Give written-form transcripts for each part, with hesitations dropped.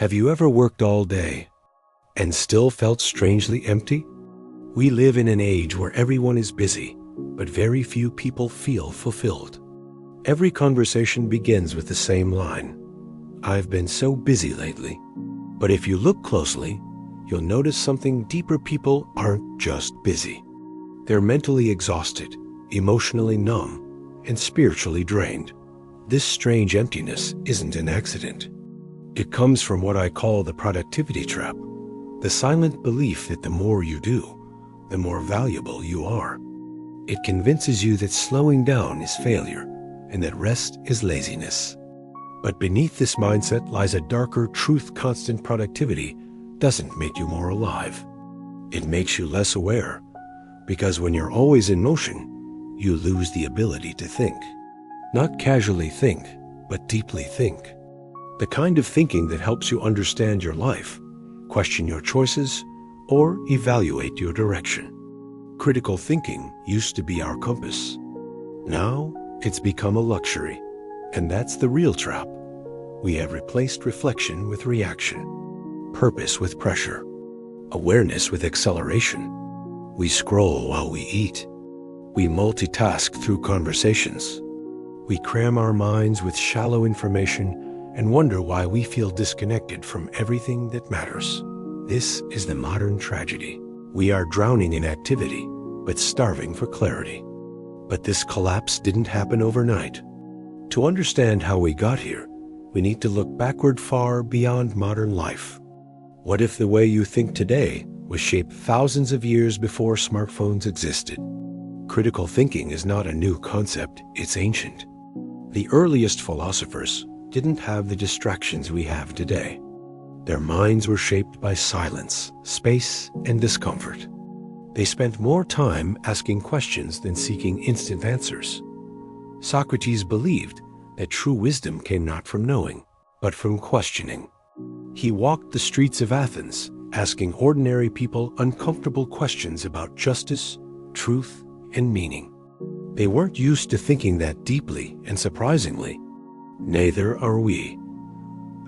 Have you ever worked all day and still felt strangely empty? We live in an age where everyone is busy, but very few people feel fulfilled. Every conversation begins with the same line: "I've been so busy lately." But if you look closely, you'll notice something deeper. People aren't just busy. They're mentally exhausted, emotionally numb, and spiritually drained. This strange emptiness isn't an accident. It comes from what I call the productivity trap, the silent belief that the more you do, the more valuable you are. It convinces you that slowing down is failure and that rest is laziness. But beneath this mindset lies a darker truth. Constant productivity doesn't make you more alive. It makes you less aware, because when you're always in motion, you lose the ability to think. Not casually think, but deeply think. The kind of thinking that helps you understand your life, question your choices, or evaluate your direction. Critical thinking used to be our compass. Now it's become a luxury, and that's the real trap. We have replaced reflection with reaction, purpose with pressure, awareness with acceleration. We scroll while we eat. We multitask through conversations. We cram our minds with shallow information and wonder why we feel disconnected from everything that matters. This is the modern tragedy. We are drowning in activity, but starving for clarity. But this collapse didn't happen overnight. To understand how we got here, we need to look backward far beyond modern life. What if the way you think today was shaped thousands of years before smartphones existed? Critical thinking is not a new concept, it's ancient. The earliest philosophers didn't have the distractions we have today. Their minds were shaped by silence, space, and discomfort. They spent more time asking questions than seeking instant answers. Socrates believed that true wisdom came not from knowing, but from questioning. He walked the streets of Athens, asking ordinary people uncomfortable questions about justice, truth, and meaning. They weren't used to thinking that deeply, and surprisingly, neither are we.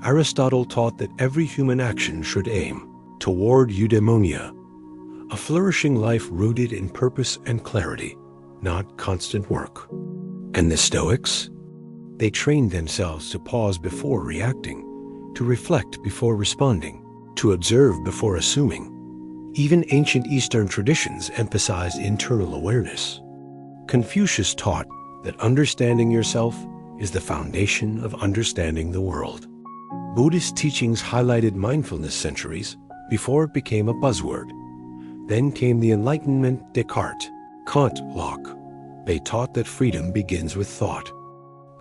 Aristotle taught that every human action should aim toward eudaimonia, a flourishing life rooted in purpose and clarity, not constant work. And the Stoics? They trained themselves to pause before reacting, to reflect before responding, to observe before assuming. Even ancient Eastern traditions emphasized internal awareness. Confucius taught that understanding yourself is the foundation of understanding the world. Buddhist teachings highlighted mindfulness centuries before it became a buzzword. Then came the Enlightenment, Descartes, Kant, Locke. They taught that freedom begins with thought,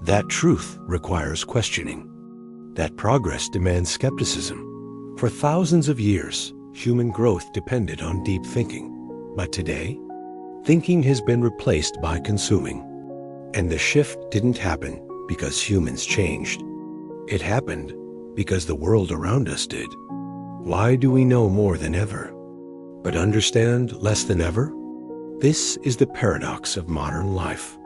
that truth requires questioning, that progress demands skepticism. For thousands of years, human growth depended on deep thinking. But today, thinking has been replaced by consuming. And the shift didn't happen because humans changed. It happened because the world around us did. Why do we know more than ever, but understand less than ever? This is the paradox of modern life.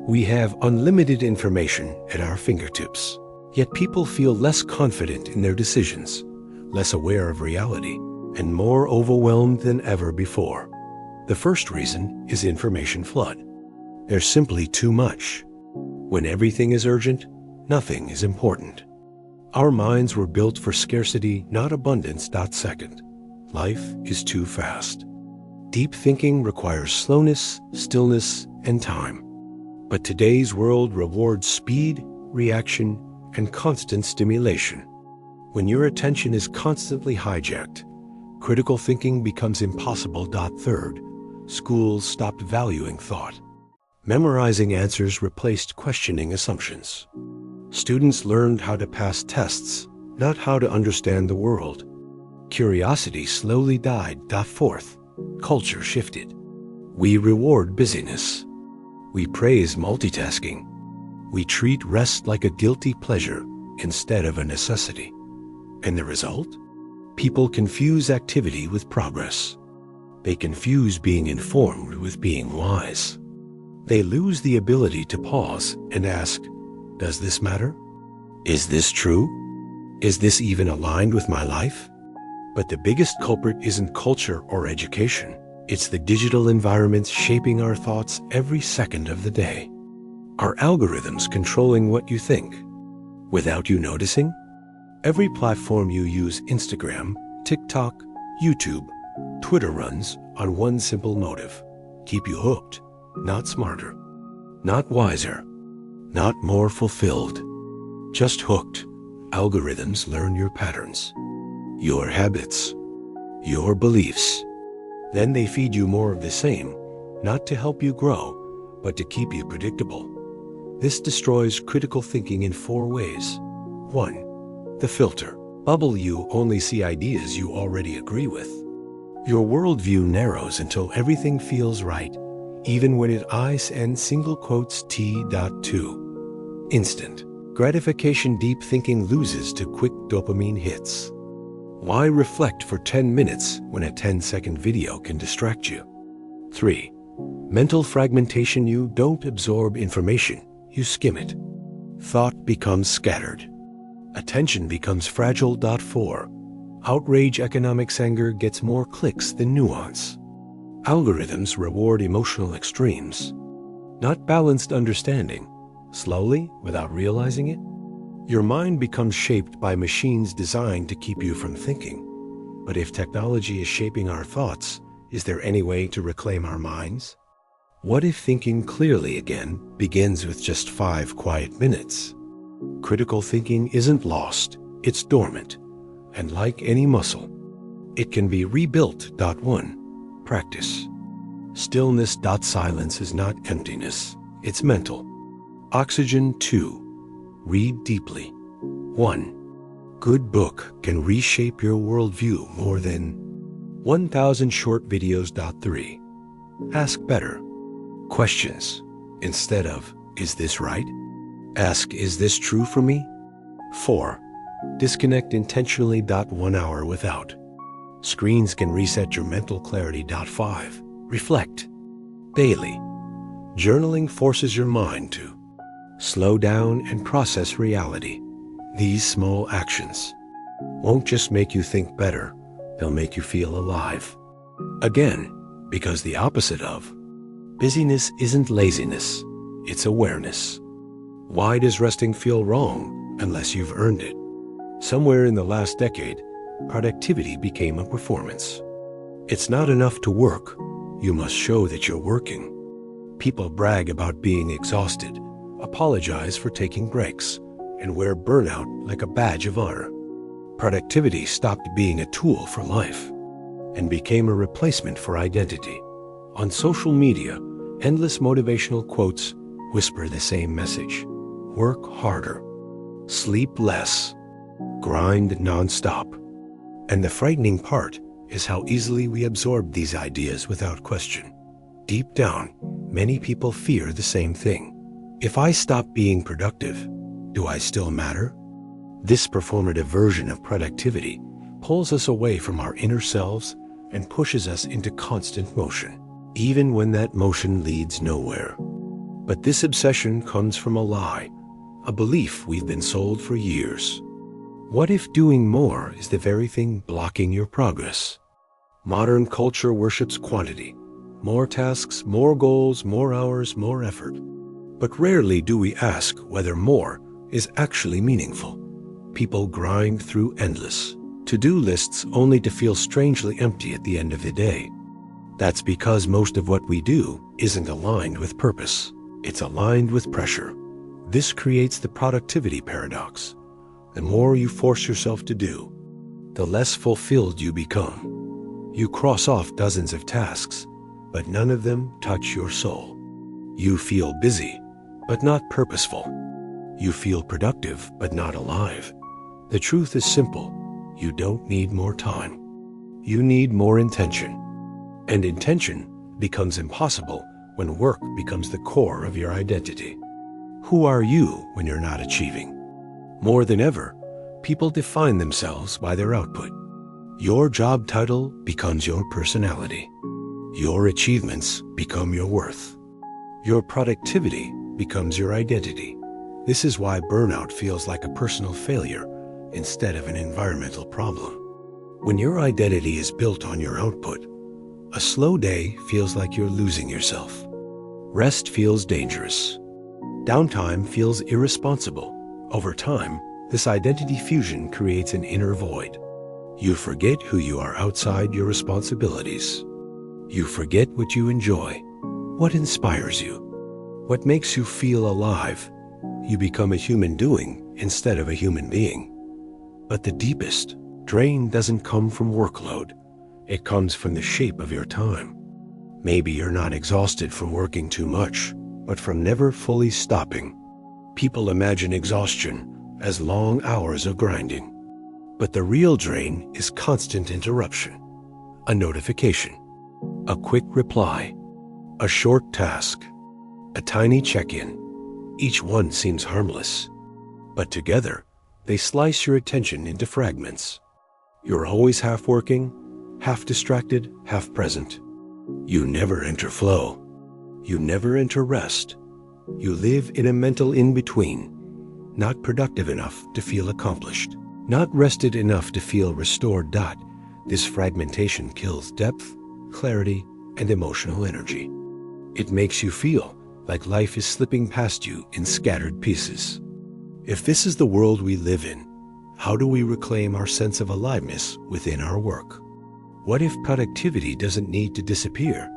We have unlimited information at our fingertips, yet people feel less confident in their decisions, less aware of reality, and more overwhelmed than ever before. The first reason is information flood. There's simply too much. When everything is urgent, nothing is important. Our minds were built for scarcity, not abundance. Second, life is too fast. Deep thinking requires slowness, stillness, and time. But today's world rewards speed, reaction, and constant stimulation. When your attention is constantly hijacked, critical thinking becomes impossible. Third, schools stopped valuing thought. Memorizing answers replaced questioning assumptions. Students learned how to pass tests, not how to understand the world. Curiosity slowly died. Fourth, culture shifted. We reward busyness. We praise multitasking. We treat rest like a guilty pleasure instead of a necessity. And the result? People confuse activity with progress. They confuse being informed with being wise. They lose the ability to pause and ask, does this matter? Is this true? Is this even aligned with my life? But the biggest culprit isn't culture or education. It's the digital environments shaping our thoughts every second of the day. Our algorithms controlling what you think without you noticing. Every platform you use, Instagram, TikTok, YouTube, Twitter, runs on one simple motive: keep you hooked, not smarter, not wiser, not more fulfilled, just hooked. Algorithms learn your patterns, your habits, your beliefs. Then they feed you more of the same, not to help you grow, but to keep you predictable. This destroys critical thinking in 4 ways. 1. The filter bubble. You only see ideas you already agree with. Your worldview narrows until everything feels right, even when it ends single quotes T.2. Instant gratification. Deep thinking loses to quick dopamine hits. Why reflect for 10 minutes when a 10-second video can distract you? 3. Mental fragmentation. You don't absorb information, you skim it. Thought becomes scattered. Attention becomes fragile. 4. Outrage. Economics. Anger gets more clicks than nuance. Algorithms reward emotional extremes, not balanced understanding. Slowly, without realizing it, your mind becomes shaped by machines designed to keep you from thinking. But if technology is shaping our thoughts, is there any way to reclaim our minds? What if thinking clearly again begins with just 5 quiet minutes? Critical thinking isn't lost, it's dormant. And like any muscle, it can be rebuilt. 1. Practice. Stillness. Silence is not emptiness, it's mental. Oxygen. 2. Read deeply. 1 good book can reshape your worldview more than 1,000 short videos. 3. Ask better questions. Instead of, is this right? Ask, is this true for me? 4. Disconnect intentionally. 1 hour without screens can reset your mental clarity. 5. Reflect daily. Journaling forces your mind to slow down and process reality. These small actions won't just make you think better, they'll make you feel alive. Again, because the opposite of busyness isn't laziness, it's awareness. Why does resting feel wrong unless you've earned it? Somewhere in the last decade, productivity became a performance. It's not enough to work, you must show that you're working. People brag about being exhausted, apologize for taking breaks, and wear burnout like a badge of honor. Productivity stopped being a tool for life and became a replacement for identity. On social media, endless motivational quotes whisper the same message: work harder, sleep less, grind nonstop. And the frightening part is how easily we absorb these ideas without question. Deep down, many people fear the same thing. If I stop being productive, do I still matter? This performative version of productivity pulls us away from our inner selves and pushes us into constant motion, even when that motion leads nowhere. But this obsession comes from a lie, a belief we've been sold for years. What if doing more is the very thing blocking your progress? Modern culture worships quantity. More tasks, more goals, more hours, more effort. But rarely do we ask whether more is actually meaningful. People grind through endless to-do lists only to feel strangely empty at the end of the day. That's because most of what we do isn't aligned with purpose. It's aligned with pressure. This creates the productivity paradox. The more you force yourself to do, the less fulfilled you become. You cross off dozens of tasks, but none of them touch your soul. You feel busy, but not purposeful. You feel productive, but not alive. The truth is simple. You don't need more time. You need more intention. And intention becomes impossible when work becomes the core of your identity. Who are you when you're not achieving? More than ever, people define themselves by their output. Your job title becomes your personality. Your achievements become your worth. Your productivity becomes your identity. This is why burnout feels like a personal failure instead of an environmental problem. When your identity is built on your output, a slow day feels like you're losing yourself. Rest feels dangerous. Downtime feels irresponsible. Over time, this identity fusion creates an inner void. You forget who you are outside your responsibilities. You forget what you enjoy, what inspires you, what makes you feel alive. You become a human doing instead of a human being. But the deepest drain doesn't come from workload. It comes from the shape of your time. Maybe you're not exhausted from working too much, but from never fully stopping. People imagine exhaustion as long hours of grinding. But the real drain is constant interruption. A notification, a quick reply, a short task, a tiny check-in. Each one seems harmless, but together they slice your attention into fragments. You're always half working, half distracted, half present. You never enter flow. You never enter rest. You live in a mental in-between, not productive enough to feel accomplished, not rested enough to feel restored. This fragmentation kills depth, clarity, and emotional energy. It makes you feel like life is slipping past you in scattered pieces. If this is the world we live in, how do we reclaim our sense of aliveness within our work? What if productivity doesn't need to disappear?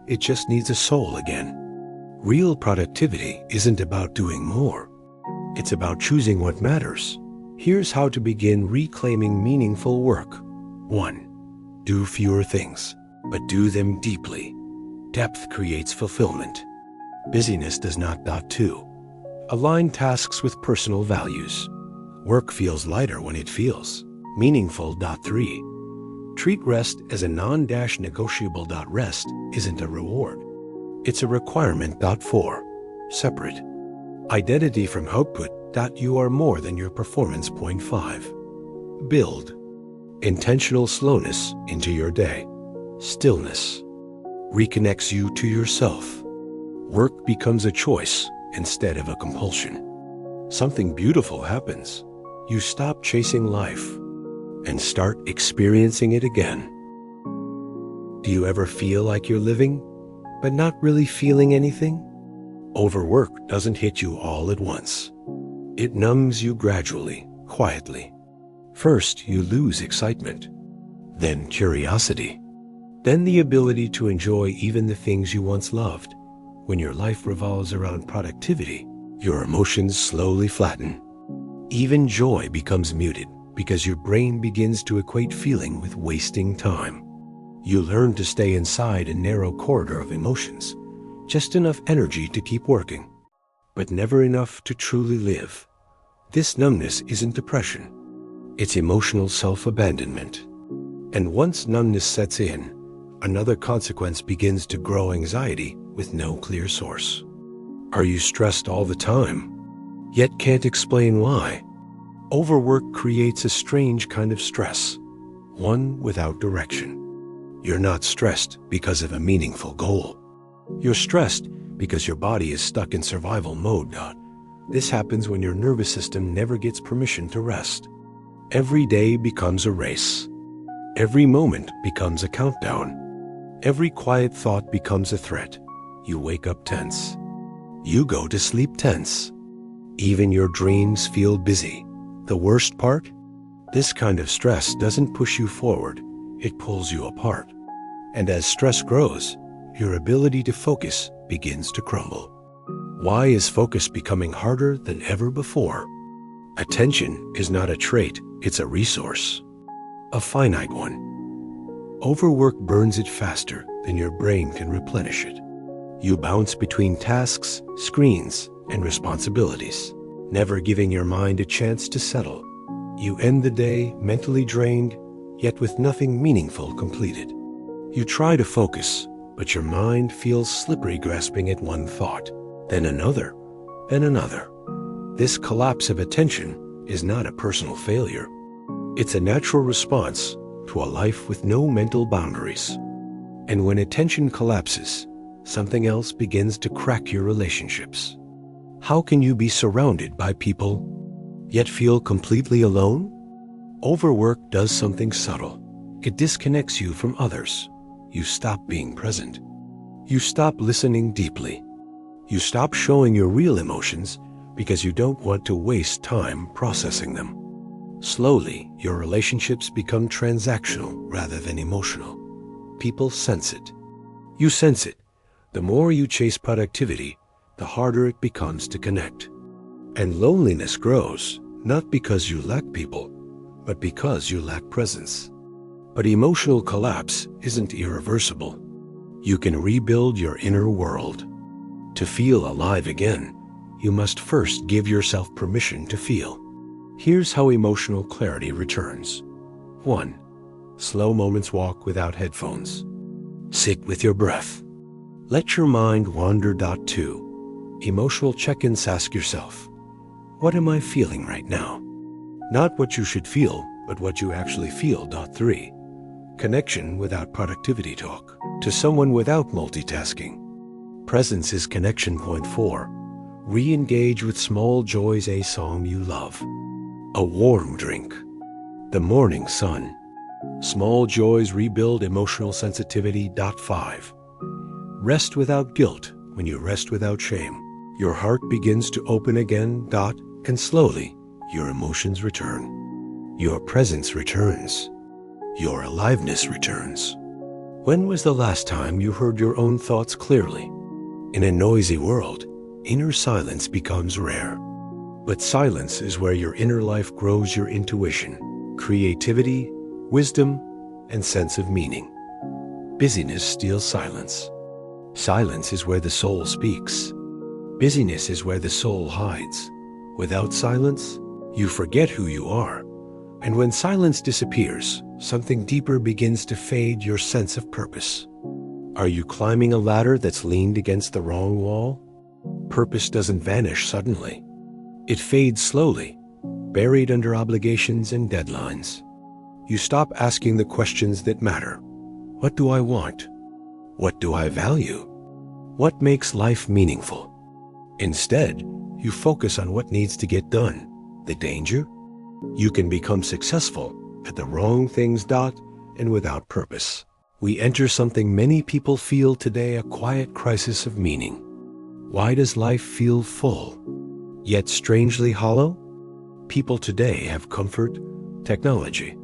It just needs a soul again. Real productivity isn't about doing more. It's about choosing what matters. Here's how to begin reclaiming meaningful work. 1. Do fewer things, but do them deeply. Depth creates fulfillment. Busyness does not. 2. Align tasks with personal values. Work feels lighter when it feels meaningful. 3. Treat rest as a non-negotiable. Rest isn't a reward. It's a requirement. 4. Separate identity from output. You are more than your performance. 5. Build intentional slowness into your day. Stillness reconnects you to yourself. Work becomes a choice instead of a compulsion. Something beautiful happens. You stop chasing life and start experiencing it again. Do you ever feel like you're living, but not really feeling anything? Overwork doesn't hit you all at once. It numbs you gradually, quietly. First, you lose excitement, then curiosity, then the ability to enjoy even the things you once loved. When your life revolves around productivity, your emotions slowly flatten. Even joy becomes muted because your brain begins to equate feeling with wasting time. You learn to stay inside a narrow corridor of emotions, just enough energy to keep working, but never enough to truly live. This numbness isn't depression. It's emotional self-abandonment. And once numbness sets in, another consequence begins to grow: anxiety with no clear source. Are you stressed all the time, yet can't explain why? Overwork creates a strange kind of stress, one without direction. You're not stressed because of a meaningful goal. You're stressed because your body is stuck in survival mode. This happens when your nervous system never gets permission to rest. Every day becomes a race. Every moment becomes a countdown. Every quiet thought becomes a threat. You wake up tense. You go to sleep tense. Even your dreams feel busy. The worst part? This kind of stress doesn't push you forward. It pulls you apart. And as stress grows, your ability to focus begins to crumble. Why is focus becoming harder than ever before? Attention is not a trait, it's a resource. A finite one. Overwork burns it faster than your brain can replenish it. You bounce between tasks, screens, and responsibilities, never giving your mind a chance to settle. You end the day mentally drained, yet with nothing meaningful completed. You try to focus, but your mind feels slippery, grasping at one thought, then another, and another. This collapse of attention is not a personal failure. It's a natural response to a life with no mental boundaries. And when attention collapses, something else begins to crack your relationships. How can you be surrounded by people, yet feel completely alone? Overwork does something subtle. It disconnects you from others. You stop being present. You stop listening deeply. You stop showing your real emotions because you don't want to waste time processing them. Slowly, your relationships become transactional rather than emotional. People sense it. You sense it. The more you chase productivity, the harder it becomes to connect. And loneliness grows, not because you lack people, but because you lack presence. But emotional collapse isn't irreversible. You can rebuild your inner world. To feel alive again, you must first give yourself permission to feel. Here's how emotional clarity returns. 1. Slow moments walk without headphones. Sit with your breath. Let your mind wander. 2. Emotional check-ins. Ask yourself, what am I feeling right now? Not what you should feel, but what you actually feel. 3. Connection without productivity talk. To someone without multitasking. Presence is connection. 4. Re-engage with small joys. A song you love. A warm drink. The morning sun. Small joys rebuild emotional sensitivity. 5. Rest without guilt. When you rest without shame, your heart begins to open again. And slowly, your emotions return. Your presence returns. Your aliveness returns. When was the last time you heard your own thoughts clearly? In a noisy world, inner silence becomes rare. But silence is where your inner life grows, your intuition, creativity, wisdom, and sense of meaning. Busyness steals silence. Silence is where the soul speaks. Busyness is where the soul hides. Without silence, you forget who you are. And when silence disappears, something deeper begins to fade, your sense of purpose. Are you climbing a ladder that's leaned against the wrong wall? Purpose doesn't vanish suddenly. It fades slowly, buried under obligations and deadlines. You stop asking the questions that matter. What do I want? What do I value? What makes life meaningful? Instead, you focus on what needs to get done. The danger? You can become successful at the wrong things. And without purpose. We enter something many people feel today, a quiet crisis of meaning. Why does life feel full, yet strangely hollow? People today have comfort, technology,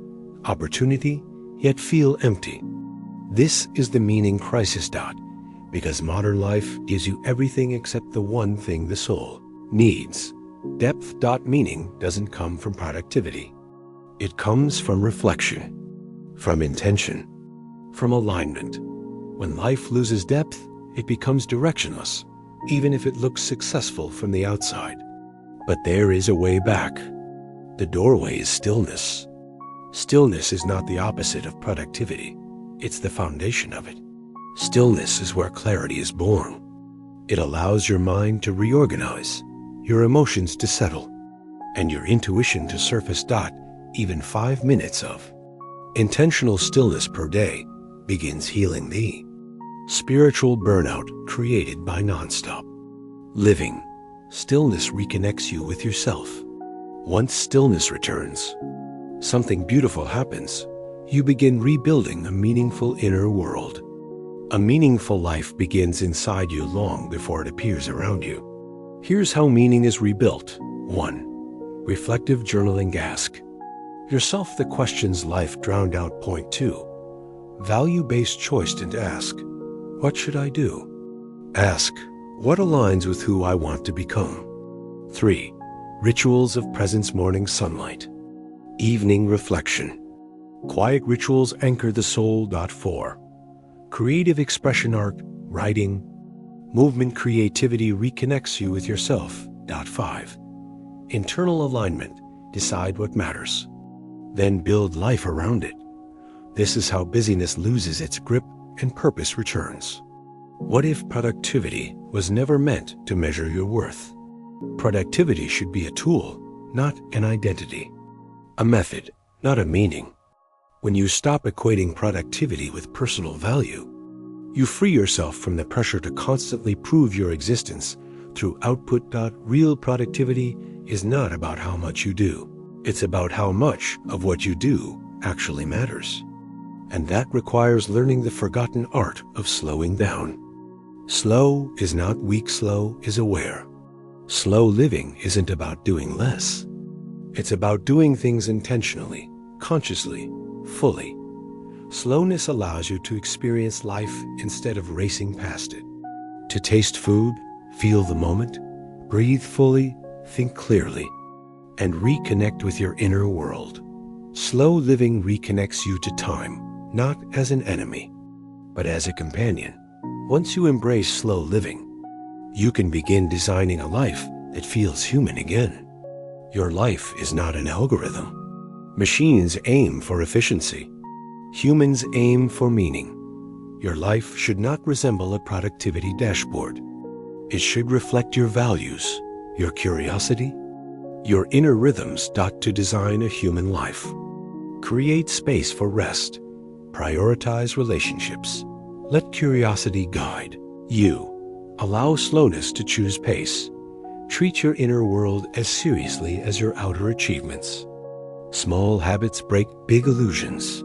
opportunity, yet feel empty. This is the meaning crisis. Because modern life gives you everything except the one thing the soul needs. Depth. Meaning doesn't come from productivity. It comes from reflection, from intention, from alignment. When life loses depth, it becomes directionless, even if it looks successful from the outside. But there is a way back. The doorway is stillness. Stillness is not the opposite of productivity. It's the foundation of it. Stillness is where clarity is born. It allows your mind to reorganize, your emotions to settle, and your intuition to surface. Even 5 minutes of intentional stillness per day begins healing the spiritual burnout created by nonstop living. Stillness reconnects you with yourself. Once stillness returns, something beautiful happens. You begin rebuilding a meaningful inner world. A meaningful life begins inside you long before it appears around you. Here's how meaning is rebuilt. 1. Reflective journaling. Ask yourself the questions life drowned out. 2. Value-based choice. And ask, what should I do? Ask, what aligns with who I want to become? 3. Rituals of presence. Morning sunlight. Evening reflection. Quiet rituals anchor the soul. 4. Creative expression. Art, writing, movement. Creativity reconnects you with yourself. 5. Internal alignment. Decide what matters. Then build life around it. This is how busyness loses its grip and purpose returns. What if productivity was never meant to measure your worth? Productivity should be a tool, not an identity. A method, not a meaning. When you stop equating productivity with personal value, you free yourself from the pressure to constantly prove your existence through output. Real productivity is not about how much you do. It's about how much of what you do actually matters. And that requires learning the forgotten art of slowing down. Slow is not weak, slow is aware. Slow living isn't about doing less. It's about doing things intentionally, consciously, fully. Slowness allows you to experience life instead of racing past it. To taste food, feel the moment, breathe fully, think clearly, and reconnect with your inner world. Slow living reconnects you to time, not as an enemy, but as a companion. Once you embrace slow living, you can begin designing a life that feels human again. Your life is not an algorithm. Machines aim for efficiency. Humans aim for meaning. Your life should not resemble a productivity dashboard. It should reflect your values, your curiosity, your inner rhythms. To design a human life. Create space for rest. Prioritize relationships. Let curiosity guide you. Allow slowness to choose pace. Treat your inner world as seriously as your outer achievements. Small habits break big illusions.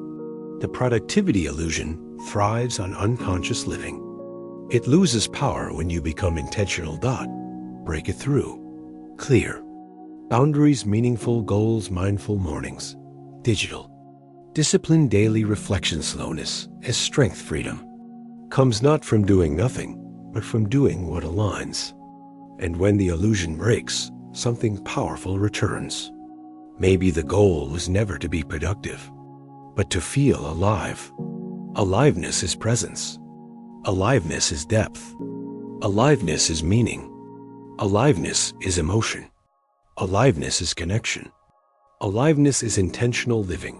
The productivity illusion thrives on unconscious living. It loses power when you become intentional. Break it through. Clear. Boundaries, meaningful goals, mindful mornings. Digital. Discipline, daily reflection. Slowness as strength. Freedom comes not from doing nothing, but from doing what aligns. And when the illusion breaks, something powerful returns. Maybe the goal was never to be productive, but to feel alive. Aliveness is presence. Aliveness is depth. Aliveness is meaning. Aliveness is emotion. Aliveness is connection. Aliveness is intentional living.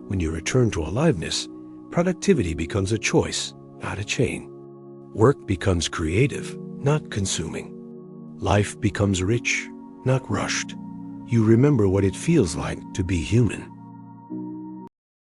When you return to aliveness, productivity becomes a choice, not a chain. Work becomes creative, not consuming. Life becomes rich, not rushed. You remember what it feels like to be human.